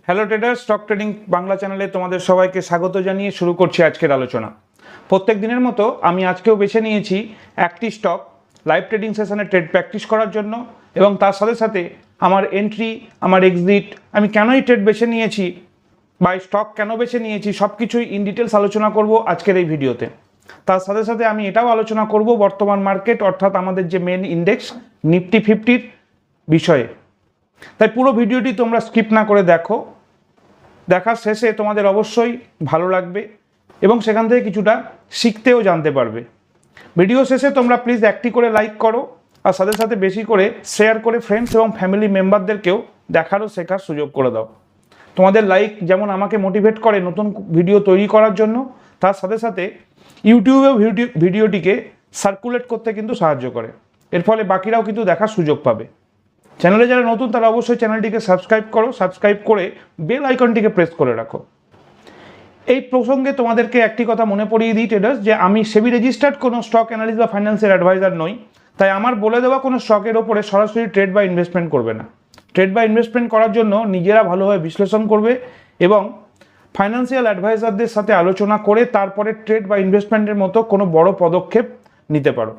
Hello trader, stock trading Bangla চ্যানেলে তোমাদের সবাইকে স্বাগত জানিয়ে শুরু করছি আজকের আলোচনা। প্রত্যেক দিনের মতো আমি আজকেও বেছে নিয়েছি একটি স্টক লাইভ ট্রেডিং সেশনে ট্রেড প্র্যাকটিস করার জন্য, এবং তার সাথে সাথে আমার এন্ট্রি, আমার এক্সিট, আমি কেনই ট্রেড বেছে নিয়েছি বা স্টক কেন বেছে নিয়েছি সব কিছুই ইন ডিটেলস আলোচনা করব আজকের এই ভিডিওতে। তার সাথে সাথে আমি এটাও আলোচনা করব বর্তমান মার্কেট অর্থাৎ আমাদের যে মেন ইন্ডেক্স নিফটি 50-র বিষয়ে। তাই পুরো ভিডিওটি তোমরা স্কিপ না করে দেখো। দেখার শেষে তোমাদের অবশ্যই ভালো লাগবে এবং সেখান থেকে কিছুটা শিখতেও জানতে পারবে। ভিডিও শেষে তোমরা প্লিজ একটি করে লাইক করো, আর সাথে সাথে বেশি করে শেয়ার করে ফ্রেন্ডস এবং ফ্যামিলি মেম্বারদেরকেও দেখার ও শেখার সুযোগ করে দাও। তোমাদের লাইক যেমন আমাকে মোটিভেট করে নতুন ভিডিও তৈরি করার জন্য, তার সাথে সাথে ইউটিউবেও ভিডিওটিকে সার্কুলেট করতে কিন্তু সাহায্য করে। এর ফলে বাকিরাও কিন্তু দেখার সুযোগ পাবে। চ্যানেলে যারা নতুন তারা অবশ্যই চ্যানেলটিকে সাবস্ক্রাইব করো, সাবস্ক্রাইব করে বেল আইকনটিকে প্রেস করে রাখো। এই প্রসঙ্গে তোমাদেরকে একটি কথা মনে পড়িয়ে দিই ট্রেডার্স, যে আমি সেবি রেজিস্টার্ড কোনো স্টক অ্যানালিস্ট বা ফাইন্যান্সিয়াল অ্যাডভাইজার নই। তাই আমার বলে দেওয়া কোনো স্টকের ওপরে সরাসরি ট্রেড বা ইনভেস্টমেন্ট করবে না। ট্রেড বা ইনভেস্টমেন্ট করার জন্য নিজেরা ভালোভাবে বিশ্লেষণ করবে এবং ফাইন্যান্সিয়াল অ্যাডভাইজারদের সাথে আলোচনা করে তারপরে ট্রেড বা ইনভেস্টমেন্টের মতো কোনো বড় পদক্ষেপ নিতে পারো।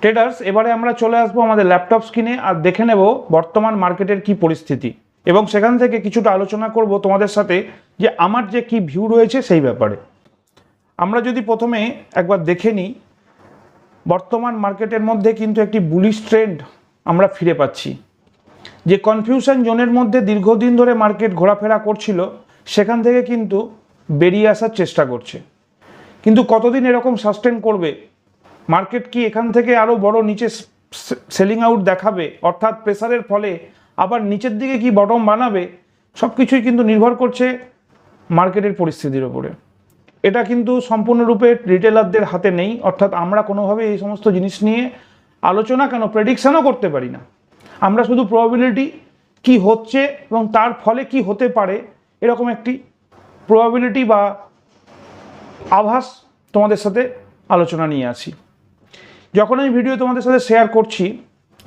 ট্রেডার্স, এবারে আমরা চলে আসবো আমাদের ল্যাপটপ স্ক্রিনে আর দেখে নেব বর্তমান মার্কেটের কি পরিস্থিতি, এবং সেখান থেকে কিছুটা আলোচনা করব তোমাদের সাথে যে আমার যে কি ভিউ রয়েছে সেই ব্যাপারে। আমরা যদি প্রথমে একবার দেখে নিই, বর্তমান মার্কেটের মধ্যে কিন্তু একটি বুলিশ ট্রেন্ড আমরা ফিরে পাচ্ছি। যে কনফিউশন জোনের মধ্যে দীর্ঘদিন ধরে মার্কেট ঘোরাফেরা করছিল, সেখান থেকে কিন্তু বেরিয়ে আসার চেষ্টা করছে। কিন্তু কতদিন এরকম সাস্টেন করবে? মার্কেট কি এখান থেকে আরও বড় নিচে সেলিং আউট দেখাবে, অর্থাৎ প্রেসারের ফলে আবার নিচের দিকে কি বটম বানাবে? সব কিছুই কিন্তু নির্ভর করছে মার্কেটের পরিস্থিতির ওপরে। এটা কিন্তু সম্পূর্ণরূপে রিটেলারদের হাতে নেই, অর্থাৎ আমরা কোনোভাবে এই সমস্ত জিনিস নিয়ে আলোচনা কেন প্রেডিকশনও করতে পারি না। আমরা শুধু প্রবাবিলিটি কি হচ্ছে এবং তার ফলে কি হতে পারে এরকম একটি প্রবাবিলিটি বা আভাস তোমাদের সাথে আলোচনা নিয়ে আসি। যখন আমি ভিডিও তোমাদের সাথে শেয়ার করছি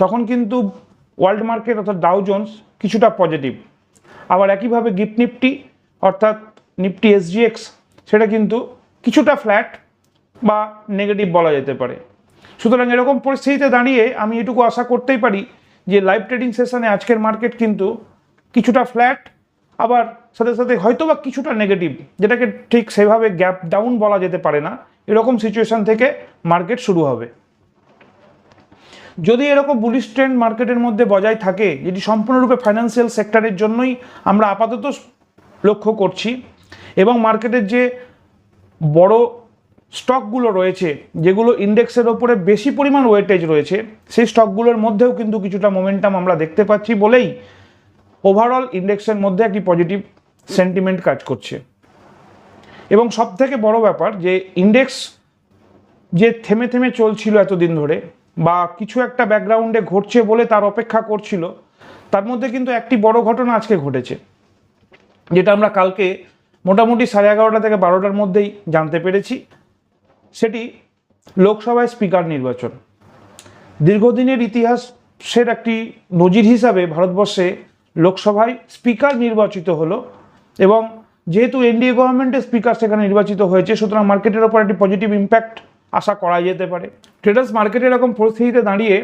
তখন কিন্তু ওয়ার্ল্ড মার্কেট অর্থাৎ ডাউ জোন্স কিছুটা পজিটিভ, আবার একইভাবে গিফট নিফটি অর্থাৎ নিফটি SGX সেটা কিন্তু কিছুটা ফ্ল্যাট বা নেগেটিভ বলা যেতে পারে। সুতরাং এরকম পরিস্থিতিতে দাঁড়িয়ে আমি এটুকু আশা করতেই পারি যে লাইভ ট্রেডিং সেশনে আজকের মার্কেট কিন্তু কিছুটা ফ্ল্যাট, আবার সাথে সাথে হয়তো বা কিছুটা নেগেটিভ, যেটাকে ঠিক সেভাবে গ্যাপ ডাউন বলা যেতে পারে না, এরকম সিচুয়েশন থেকে মার্কেট শুরু হবে। যদি এরকম বুলিশ ট্রেন্ড মার্কেটের মধ্যে বজায় থাকে, যেটি সম্পূর্ণরূপে ফাইন্যান্সিয়াল সেক্টরের জন্যই আমরা আপাতত লক্ষ্য করছি, এবং মার্কেটের যে বড় স্টকগুলো রয়েছে যেগুলো ইন্ডেক্সের ওপরে বেশি পরিমাণ ওয়েটেজ রয়েছে, সেই স্টকগুলোর মধ্যেও কিন্তু কিছুটা মোমেন্টাম আমরা দেখতে পাচ্ছি বলেই ওভারঅল ইন্ডেক্সের মধ্যে একটি পজিটিভ সেন্টিমেন্ট কাজ করছে। এবং সব থেকে বড় ব্যাপার যে ইন্ডেক্স যে থেমে থেমে চলছিল এতদিন ধরে বা কিছু একটা ব্যাকগ্রাউন্ডে ঘটছে বলে তার অপেক্ষা করছিল, তার মধ্যে কিন্তু একটি বড় ঘটনা আজকে ঘটেছে, যেটা আমরা কালকে মোটামুটি 11:30 থেকে 12টার মধ্যেই জানতে পেরেছি। সেটি লোকসভায় স্পিকার নির্বাচন। দীর্ঘদিনের ইতিহাসের একটি নজির হিসাবে ভারতবর্ষে লোকসভায় স্পিকার নির্বাচিত হলো, এবং যেহেতু এনডিএ গভর্নমেন্টের স্পিকার সেখানে নির্বাচিত হয়েছে, সুতরাং মার্কেটের ওপর একটি পজিটিভ ইম্প্যাক্ট আশা করা যেতে পারে। ট্রেডার্স, মার্কেটের এরকম পরিস্থিতিতে দাঁড়িয়ে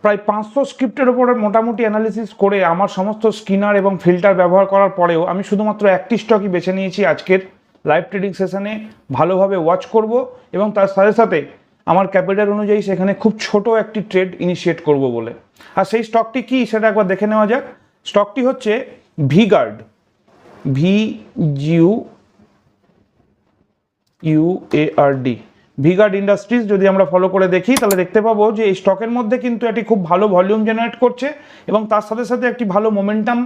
প্রায় 500 স্ক্রিপ্টের ওপরে মোটামুটি অ্যানালিসিস করে আমার সমস্ত স্কিনার এবং ফিল্টার ব্যবহার করার পরেও আমি শুধুমাত্র একটি স্টকই বেছে নিয়েছি আজকের লাইভ ট্রেডিং সেশনে ভালোভাবে ওয়াচ করব, এবং তার সাথে সাথে আমার ক্যাপিটাল অনুযায়ী সেখানে খুব ছোট একটি ট্রেড ইনিশিয়েট করব বলে। আর সেই স্টকটি কি সেটা একবার দেখে নেওয়া যাক। স্টকটি হচ্ছে ভিগার্ড, VGUARD, ভিগার্ড ইন্ডাস্ট্রিজ। যদি আমরা ফলো করে দেখি তাহলে দেখতে পাবো যে এই স্টকের মধ্যে কিন্তু এটি খুব ভালো ভলিউম জেনারেট করছে, এবং তার সাথে সাথে একটি ভালো মোমেন্টাম,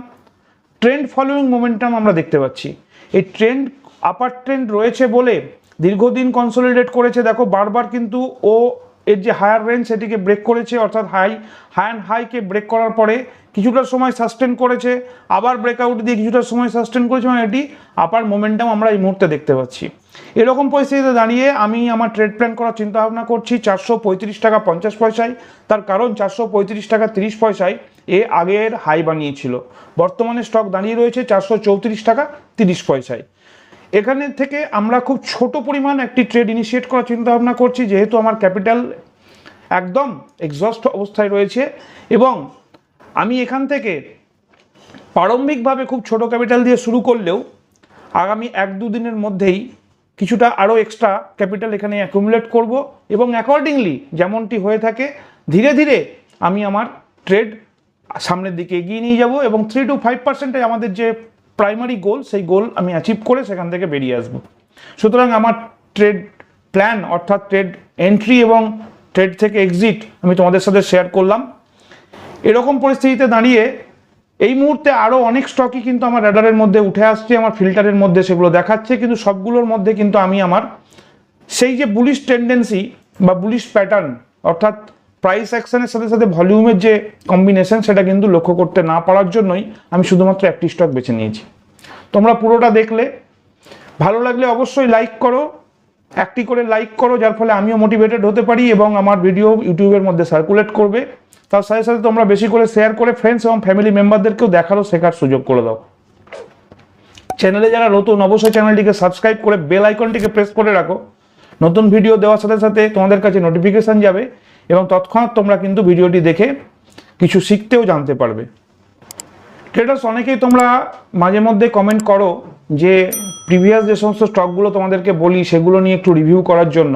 ট্রেন্ড ফলোয়িং মোমেন্টাম আমরা দেখতে পাচ্ছি। এই ট্রেন্ড আপার ট্রেন্ড রয়েছে বলে দীর্ঘদিন কনসোলিডেট করেছে। দেখো বারবার কিন্তু ও এর যে হায়ার রেঞ্জ সেটিকে ব্রেক করেছে, অর্থাৎ হাইকে ব্রেক করার পরে কিছুটা সময় সাস্টেন করেছে, আবার ব্রেকআউট দিয়ে কিছুটা সময় সাস্টেন করেছে, এবং এটি আপার মোমেন্টাম আমরা এই মুহূর্তে দেখতে পাচ্ছি। এরকম পরিস্থিতিতে দাঁড়িয়ে আমি আমার ট্রেড প্ল্যান করার চিন্তা ভাবনা করছি 435 টাকা 50 পয়সায়। তার কারণ 435 টাকা 30 পয়সায় আগের হাই বানিয়েছিল। বর্তমানে স্টক দাঁড়িয়ে রয়েছে 434 টাকা 30 পয়সায়। এখানে থেকে আমরা খুব ছোট পরিমাণ একটি ট্রেড ইনিশিয়েট করার চিন্তা ভাবনা করছি, যেহেতু আমার ক্যাপিটাল একদম এক্সস্ট অবস্থায় রয়েছে এবং আমি এখান থেকে প্রারম্ভিকভাবে খুব ছোট ক্যাপিটাল দিয়ে শুরু করলেও আগামী 1-2 দিনের মধ্যেই কিছুটা আরও এক্সট্রা ক্যাপিটাল এখানে অ্যাকুমুলেট করব এবং অ্যাকর্ডিংলি যেমনটি হয়ে থাকে ধীরে ধীরে আমি আমার ট্রেড সামনের দিকে এগিয়ে নিয়ে যাব এবং 3 to 5% আমাদের যে প্রাইমারি গোল, সেই গোল আমি অ্যাচিভ করে সেখান থেকে বেরিয়ে আসব। সুতরাং আমার ট্রেড প্ল্যান অর্থাৎ ট্রেড এন্ট্রি এবং ট্রেড থেকে এক্সিট আমি তোমাদের সাথে শেয়ার করলাম। এরকম পরিস্থিতিতে দাঁড়িয়ে এই মুহূর্তে আরও অনেক স্টকই কিন্তু আমার র্যাডারের মধ্যে উঠে আসছে, আমার ফিল্টারের মধ্যে সেগুলো দেখাচ্ছে, কিন্তু সবগুলোর মধ্যে কিন্তু আমি আমার সেই যে বুলিশ টেন্ডেন্সি বা বুলিশ প্যাটার্ন অর্থাৎ প্রাইস অ্যাকশনের সাথে সাথে ভলিউমের যে কম্বিনেশন সেটা কিন্তু লক্ষ্য করতে না পারার জন্যই আমি শুধুমাত্র একটি স্টক বেছে নিয়েছি। তোমরা পুরোটা দেখলে, ভালো লাগলে অবশ্যই লাইক করো, একটি করে লাইক করো, যার ফলে আমিও মোটিভেটেড হতে পারি এবং আমার ভিডিও ইউটিউবের মধ্যে সার্কুলেট করবে। তার সাথে সাথে তোমরা বেশি করে শেয়ার করে ফ্রেন্ডস এবং ফ্যামিলি মেম্বারদেরকেও দেখারও শেখার সুযোগ করে দাও। চ্যানেলে যারা নতুন অবশ্যই চ্যানেলটিকে সাবস্ক্রাইব করে বেল আইকনটিকে প্রেস করে রাখো। নতুন ভিডিও দেওয়ার সাথে সাথে তোমাদের কাছে নোটিফিকেশান যাবে এবং তৎক্ষণাৎ তোমরা কিন্তু ভিডিওটি দেখে কিছু শিখতেও জানতে পারবে। ট্রেডার্স অনেকেই তোমরা মাঝে মধ্যে কমেন্ট করো যে প্রিভিয়াস যে সমস্ত স্টকগুলো তোমাদেরকে বলি সেগুলো নিয়ে একটু রিভিউ করার জন্য।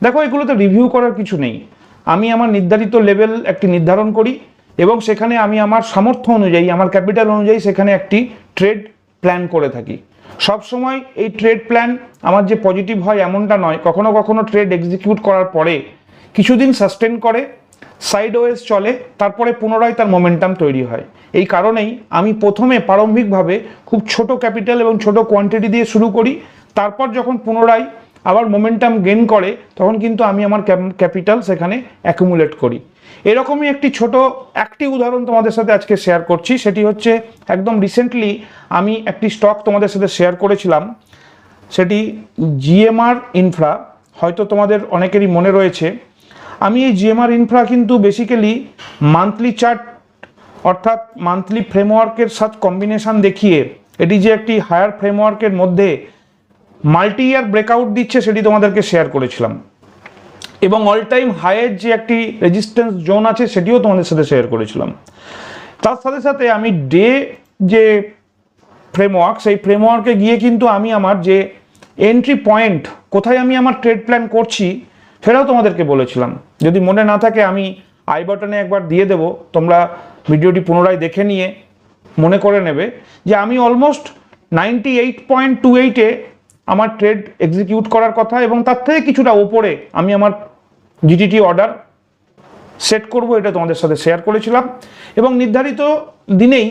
দেখো, এগুলোতে রিভিউ করার কিছু নেই। আমি আমার নির্ধারিত লেভেল একটি নির্ধারণ করি এবং সেখানে আমি আমার সামর্থ্য অনুযায়ী, আমার ক্যাপিটাল অনুযায়ী সেখানে একটি ট্রেড প্ল্যান করে থাকি। সব সময় এই ট্রেড প্ল্যান আমার যে পজিটিভ হয় এমনটা নয়, কখনো কখনো ট্রেড এক্সিকিউট করার পরে কিছুদিন সাস্টেন করে, সাইডওয়েজ চলে, তারপরে পুনরায় তার মোমেন্টাম তৈরি হয়। এই কারণেই আমি প্রথমে প্রারম্ভিকভাবে খুব ছোট ক্যাপিটাল এবং ছোট কোয়ান্টিটি দিয়ে শুরু করি, তারপর যখন পুনরায় আবার মোমেন্টাম গেইন করে তখন কিন্তু আমি আমার ক্যাপিটাল সেখানে অ্যাকুমুলেট করি। এরকমই একটি উদাহরণ তোমাদের সাথে আজকে শেয়ার করছি। সেটি হচ্ছে একদম রিসেন্টলি আমি একটি স্টক তোমাদের সাথে শেয়ার করেছিলাম, সেটি জিএমআর ইনফ্রা। হয়তো তোমাদের অনেকেরই মনে রয়েছে। আমি এই জিএমআর ইনফ্রা কিন্তু বেসিক্যালি মান্থলি চার্ট অর্থাৎ মান্থলি ফ্রেমওয়ার্কের সাথে কম্বিনেশন দেখিয়ে এটি যে একটি হায়ার ফ্রেমওয়ার্কের মধ্যে মাল্টি ইয়ার ব্রেকআউট দিচ্ছে সেটি তোমাদেরকে শেয়ার করেছিলাম এবং অল টাইম হাইয়ের যে একটি রেজিস্ট্যান্স জোন আছে সেটিও তোমাদের সাথে শেয়ার করেছিলাম। তার সাথে সাথে আমি ডে যে ফ্রেমওয়ার্ক, সেই ফ্রেমওয়ার্কে গিয়ে কিন্তু আমি আমার যে এন্ট্রি পয়েন্ট, কোথায় আমি আমার ট্রেড প্ল্যান করছি সেটাও তোমাদেরকে বলেছিলাম। যদি মনে না থাকে আমি আই বাটনে একবার দিয়ে দেব, তোমরা ভিডিওটি পুনরায় দেখে নিয়ে মনে করে নেবে যে আমি অলমোস্ট 98.28-এ আমার ট্রেড এক্সিকিউট করার কথা এবং তার থেকে কিছুটা ওপরে আমি আমার জিটিটি অর্ডার সেট করব, এটা তোমাদের সাথে শেয়ার করেছিলাম এবং নির্ধারিত দিনেই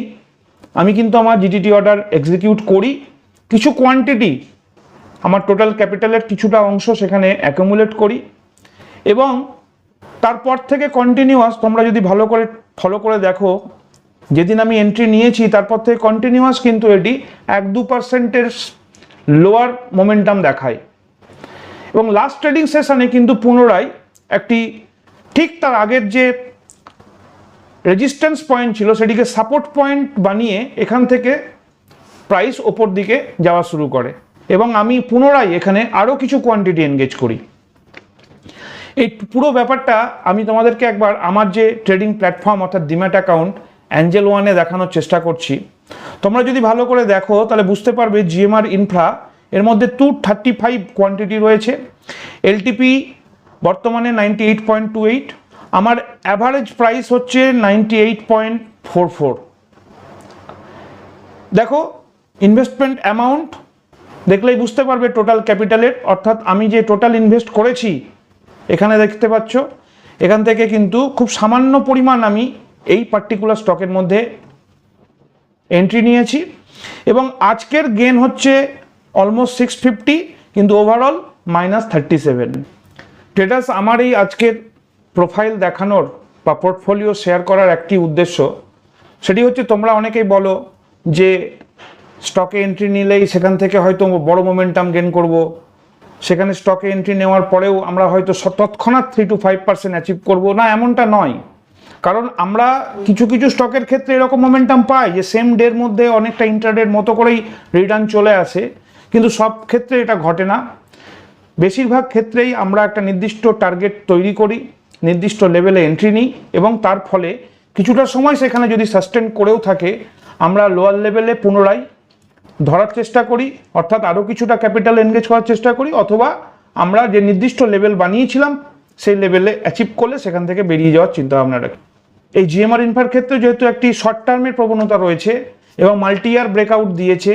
আমি কিন্তু আমার জিটিটি অর্ডার এক্সিকিউট করি। কিছু কোয়ান্টিটি, আমার টোটাল ক্যাপিটালের কিছুটা অংশ সেখানে অ্যাকুমুলেট করি এবং তারপর থেকে কন্টিনিউয়াস, তোমরা যদি ভালো করে ফলো করে দেখো, যেদিন আমি এন্ট্রি নিয়েছি তারপর থেকে কন্টিনিউয়াস কিন্তু এটি 1-2%-এর লোয়ার মোমেন্টাম দেখায় এবং লাস্ট ট্রেডিং সেশনে কিন্তু পুনরায় একটি ঠিক তার আগের যে রেজিস্ট্যান্স পয়েন্ট ছিল সেটিকে সাপোর্ট পয়েন্ট বানিয়ে এখান থেকে প্রাইস ওপর দিকে যাওয়া শুরু করে এবং আমি পুনরায় এখানে আরও কিছু কোয়ান্টিটি এনগেজ করি। এই পুরো ব্যাপারটা আমি তোমাদেরকে একবার আমার যে ট্রেডিং প্ল্যাটফর্ম অর্থাৎ ডিম্যাট অ্যাকাউন্ট অ্যাঞ্জেল ওয়ানে দেখানোর চেষ্টা করছি। তোমরা যদি ভালো করে দেখো তাহলে বুঝতে পারবে জিএমআর ইনফ্রা এর মধ্যে 235 কোয়ান্টিটি রয়েছে। এলটিপি বর্তমানে 98.28, আমার অ্যাভারেজ প্রাইস হচ্ছে 98.44। দেখো ইনভেস্টমেন্ট অ্যামাউন্ট দেখলেই বুঝতে পারবে টোটাল ক্যাপিটালের, অর্থাৎ আমি যে টোটাল ইনভেস্ট করেছি এখানে দেখতে পাচ্ছ, এখান থেকে কিন্তু খুব সামান্য পরিমাণ আমি এই পার্টিকুলার স্টকের মধ্যে এন্ট্রি নিয়েছি এবং আজকের গেন হচ্ছে অলমোস্ট 650, কিন্তু ওভারঅল -37। ট্রেডার্স, আমার এই আজকের প্রোফাইল দেখানোর বা পোর্টফোলিও শেয়ার করার একটি উদ্দেশ্য, সেটি হচ্ছে তোমরা অনেকেই বলো যে স্টকে এন্ট্রি নিলেই সেখান থেকে হয়তো বড় মোমেন্টাম গেন করব, সেখানে স্টকে এন্ট্রি নেওয়ার পরেও আমরা হয়তো তৎক্ষণাৎ 3 to 5% অ্যাচিভ করবো না, এমনটা নয়। কারণ আমরা কিছু কিছু স্টকের ক্ষেত্রে এরকম মোমেন্টাম পাই যে সেম ডের মধ্যে অনেকটা ইন্ট্রাডের মতো করেই রিটার্ন চলে আসে, কিন্তু সব ক্ষেত্রে এটা ঘটে না। বেশিরভাগ ক্ষেত্রেই আমরা একটা নির্দিষ্ট টার্গেট তৈরি করি, নির্দিষ্ট লেভেলে এন্ট্রি নিই এবং তার ফলে কিছুটা সময় সেখানে যদি সাস্টেন করেও থাকে আমরা লোয়ার লেভেলে পুনরায় ধরার চেষ্টা করি, অর্থাৎ আরও কিছুটা ক্যাপিটাল এনগেজ করার চেষ্টা করি, অথবা আমরা যে নির্দিষ্ট লেভেল বানিয়েছিলাম সেই লেভেলে অ্যাচিভ করলে সেখান থেকে বেরিয়ে যাওয়ার চিন্তাভাবনা রাখি। এই জিএমআর ইনফার ক্ষেত্রে যেহেতু একটি শর্ট টার্মের প্রবণতা রয়েছে এবং মাল্টি ইয়ার ব্রেকআউট দিয়েছে,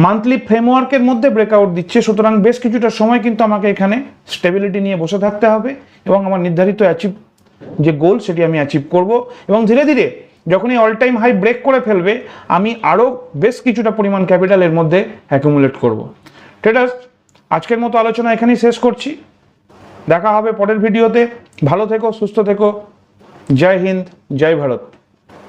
মান্থলি ফ্রেমওয়ার্কের মধ্যে ব্রেকআউট দিচ্ছে, সুতরাং বেশ কিছুটা সময় কিন্তু আমাকে এখানে স্টেবিলিটি নিয়ে বসে থাকতে হবে এবং আমার নির্ধারিত অ্যাচিভ যে গোল সেটি আমি অ্যাচিভ করব এবং ধীরে ধীরে যখনই অল টাইম হাই ব্রেক করে ফেলবে আমি আরও বেশ কিছুটা পরিমাণ ক্যাপিটাল এর মধ্যে অ্যাকুমুলেট করব। ট্রেডার্স, আজকের মতো আলোচনা এখানেই শেষ করছি। দেখা হবে পরের ভিডিওতে। ভালো থেকো, সুস্থ থেকো। জয় হিন্দ, জয় ভারত।